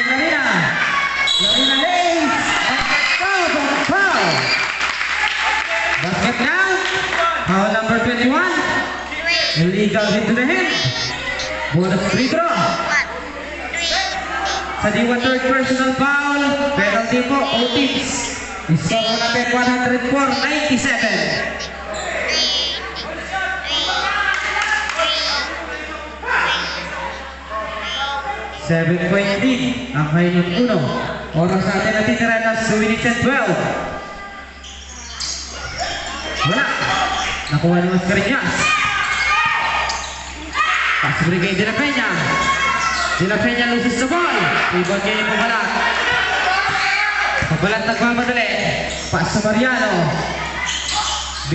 Larina. Larina lays. Foul. Basket now. Foul number 21. Illegal hit to the head. Bonus free throw. Sa D1 third personal foul. Penalty po, O-Tips. Score mo na bet 104-97. 7-point lead ang Kainun 1. Oras natin natitira na 2 minutes and 12. Wala. Nakuha ni Mascarinas. Pass brigade De La Peña. De La Peña loses the ball. Rebound niya yung Pabalat. Pabalat nagmamadali. Pass sa Mariano.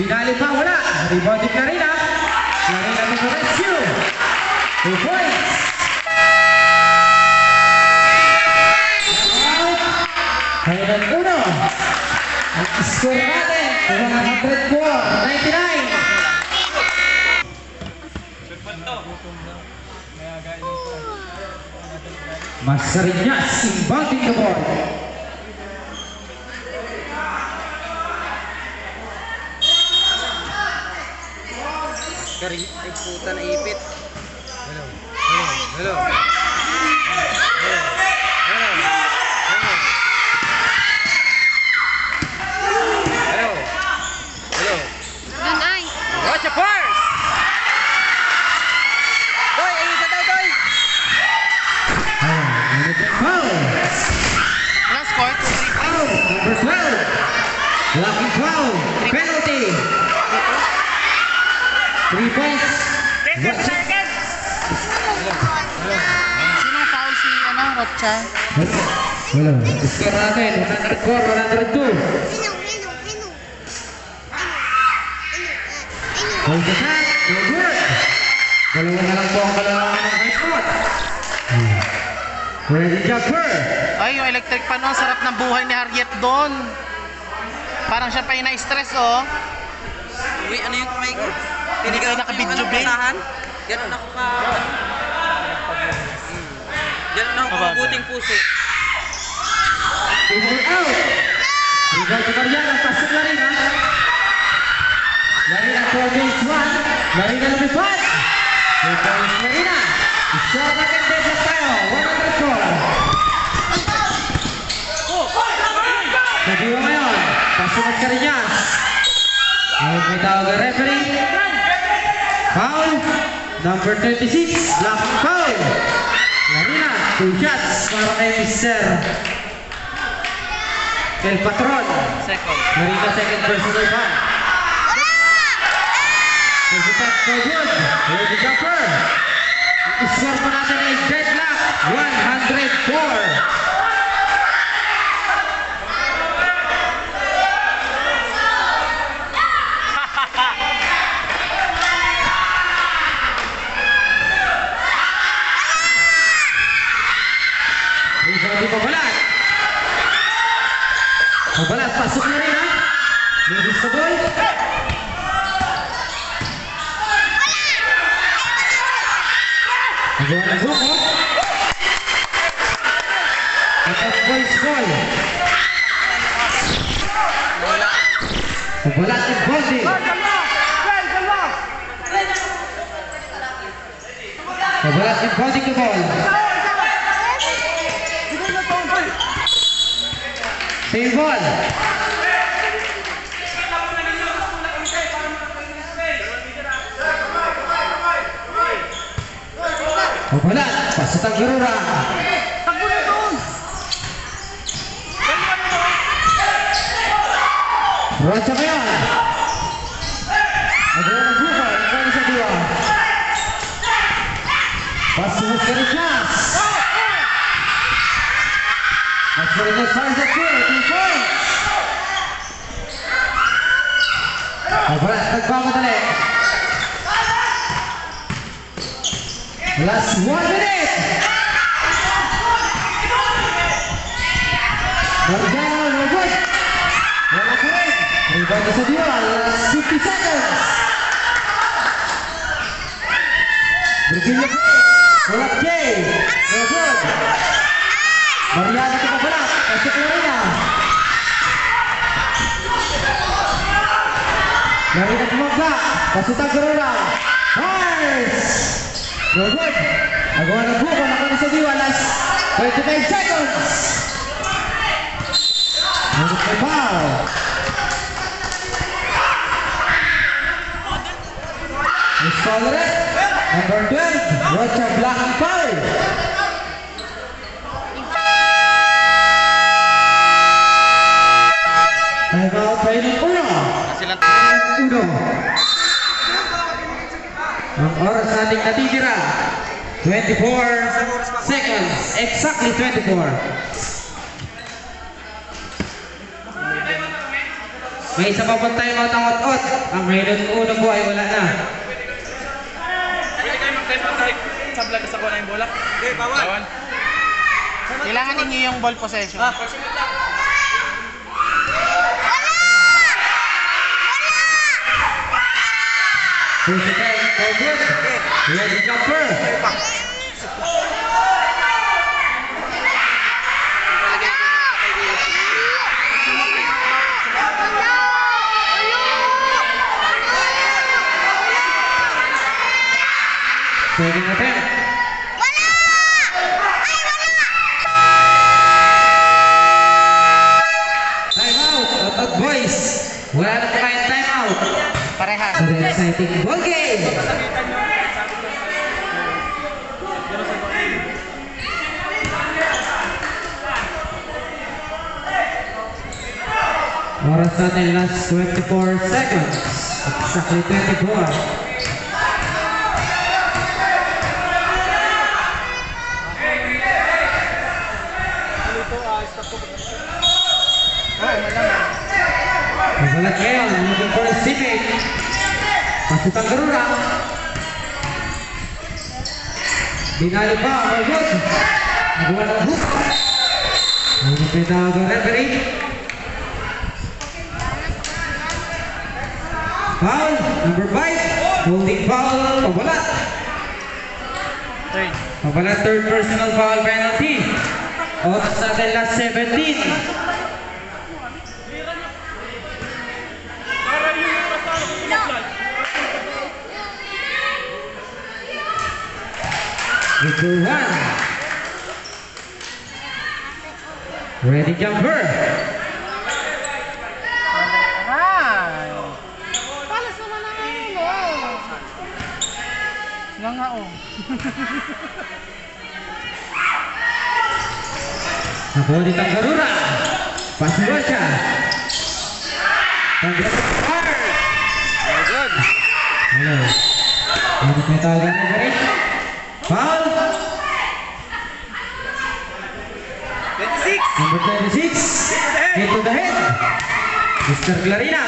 Binali pa, wala. Rebound ni Clarina. Clarina to the rescue. 2 points. Kainun 1. Ang score natin 104-99. Mascarinas inbounding the ball. Ay puta na ipit. Hello. Watch your purse! Doy, ayun ka daw, Doy! Foul! Anong score? 2-3 Foul! Number 12! Blocking foul! Penalty! 3 points! 10 seconds! Sinong foul si, Rocha? Wala. Score natin, 104-102. Hold the shot, no good. Dalawa na lang po ang kalalangan ng high spot. Ready jumper. Ay, yung electric pan, sarap ng buhay ni Harriet doon. Parang siya pa yung na-stress, oh. Uy, ano yung kamay ko? Hindi ka naka-video, Ben. Ganon ako ka... Ganon ako ka mabuting puso. Over out. Rebound to Mariano, pasok na rin, ha? Larina 4 against 1. Larina lumipad. 2 points Larina. Shot na contested tayo. 104. Nadiwa ngayon. Pasok at Cariñas. Ngayon may tawag ang referee. Foul. Number 26. Blocking foul. Larina. 2 shots para kay Mr. El Patron. Second. Larina second personal foul. There's a pass for good. Here's the jumper. Score po natin ay deadlock. 104. Rebound di Pabalat. Pabalat, pasok na rin, ha? Ladies the ball. Nagawa ng buko. At boys ball. Pabalat ng Bondi. Pabalat ng Bondi the ball. Same ball. Pabalat, pasok ang Garura. Rocha pa yan. Nagawa ng buka, nagawa sa diwa. Pasok ang Cariñas. Cariñas fires at 2 points. Pabalat, nagmamadali. Last 1 minute. Mariano, no good. Wala pa rin. Rebound sa diwa. Last 50 seconds. Virginia Play. Wala Jay. No good. Mariana Tumabalat. Pasok Lorena. Lorena Tumagba. Pasok Tagurura. Nice! No good. Nagawa ng buko. Nakuna sa diwa. Last 25 seconds. Ngunit may foul. Miss foul ulit. Number 12. Rocha Black and foul. Time out by ng uno. Silang Uno. Ang oras nating natitira. 24 seconds. Exactly 24. May isa pa pang time out ang ot-ot. Ang ngayon unang buhay wala na. Sablag sa kuha na yung bola. Okay, bawal. kailangan ninyo yung ball possession. First attempt, for good. Ready jumper. Second attempt. Time out. Out boys. Wala na po kayong time out. Parehas. So the exciting ball game. Oras natin last 24 seconds. Exactly 24. Mabalat ngayon, looking for a teammate. Pasok ang Garura. Binali pa, all good. Nagawa ng hook. Ngunit may tawag ang referee. Foul, number 5. Holding foul, Pabalat. Third. Pabalat, third personal foul penalty. Oras natin last 17. Number 1. Ready jumper. Aray! Palas naman ang ulo. Nga nga oh. Nakulit ang Garura. Pasuwa siya. Tanggap. Very good. Hello. Ano may tawagan na rin? Foul. 26! Number 26. Hit to the head. Mr. Clarina.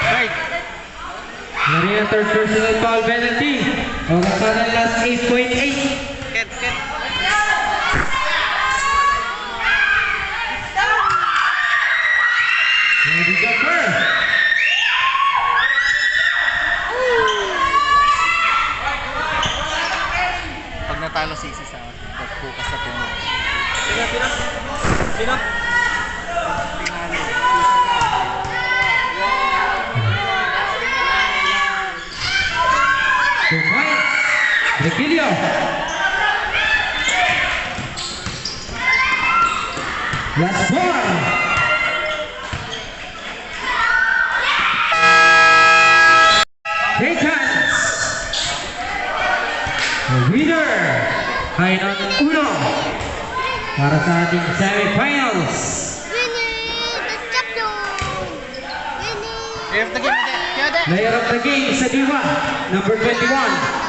Third. Clarina, third personal foul penalty. Oras pa ng last 8.8. Ken. Ready jumper. Pag natalo si Isis sa bukas sa pinag. Sino? Two points. Requilio. Last four. Take hands. The winner. Kainan uno. Para sa ating semifinals. Player of the game, Player of the game sa Diwa, number 21.